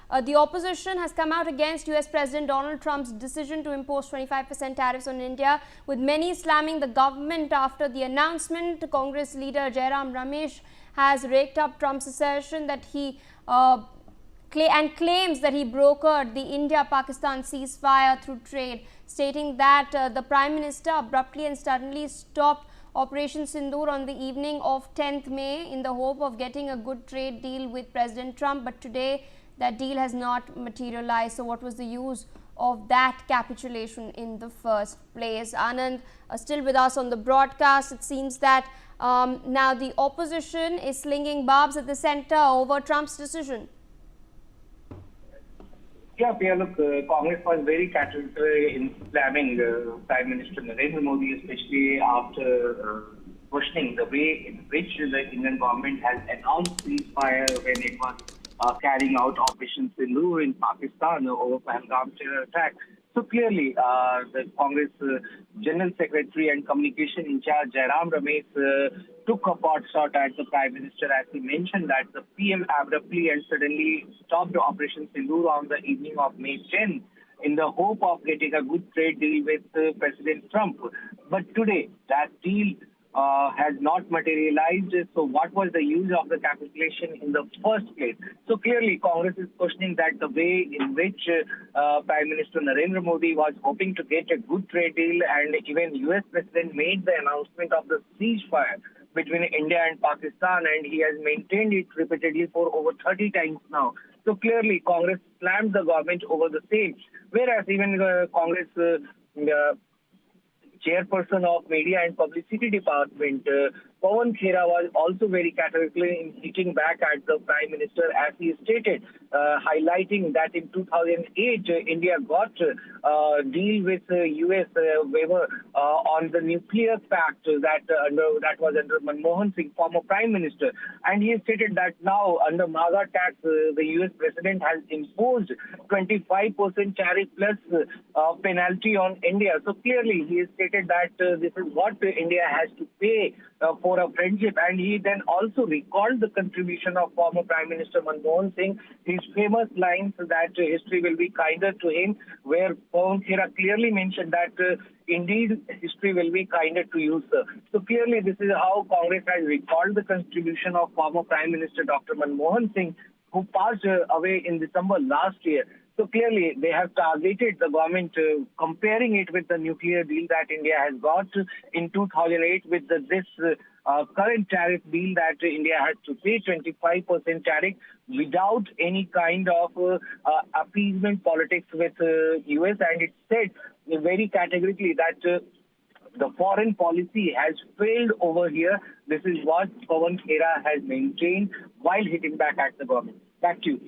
The opposition has come out against US President Donald Trump's decision to impose 25% tariffs on India, with many slamming the government after the announcement. Congress leader Jairam Ramesh has raked up Trump's assertion that he claims that he brokered the India-Pakistan ceasefire through trade, stating that the Prime Minister abruptly and suddenly stopped Operation Sindoor on the evening of 10th May in the hope of getting a good trade deal with President Trump. But today, that deal has not materialized. So what was the use of that capitulation in the first place? Anand, still with us on the broadcast. It seems that now the opposition is slinging barbs at the center over Trump's decision. Yeah, Priya, look, Congress was very categorical in slamming Prime Minister Narendra Modi, especially after questioning the way in which the Indian government has announced ceasefire when it was carrying out Operation Sindoor in Pakistan over Pahalgam terror attack. So clearly, the Congress General Secretary and Communication in charge, Jairam Ramesh, took a pot shot at the Prime Minister as he mentioned that the PM abruptly and suddenly stopped Operation Sindoor on the evening of May 10 in the hope of getting a good trade deal with President Trump. But today, that deal has not materialized. So what was the use of the capitulation in the first place? So clearly, Congress is questioning that the way in which Prime Minister Narendra Modi was hoping to get a good trade deal, and even US President made the announcement of the ceasefire between India and Pakistan, and he has maintained it repeatedly for over 30 times now. So clearly, Congress slammed the government over the same, whereas even Congress chairperson of Media and Publicity Department, Pawan Khera, was also very categorical in hitting back at the Prime Minister, as he stated, highlighting that in 2008, India got a deal with US waiver on the nuclear pact that was under Manmohan Singh, former Prime Minister. And he stated that now, under MAGA tax, the US President has imposed 25% tariff plus penalty on India. So clearly, he stated that this is what India has to pay for a friendship, and he then also recalled the contribution of former Prime Minister Manmohan Singh, his famous lines that history will be kinder to him, where Pawan Khera clearly mentioned that indeed history will be kinder to you, sir. So clearly this is how Congress has recalled the contribution of former Prime Minister Dr. Manmohan Singh, who passed away in December last year. So clearly, they have targeted the government, comparing it with the nuclear deal that India has got in 2008 with this current tariff deal that India has to pay 25% tariff without any kind of appeasement politics with US. And it said very categorically that the foreign policy has failed over here. This is what Pawan Khera has maintained while hitting back at the government. Back to you.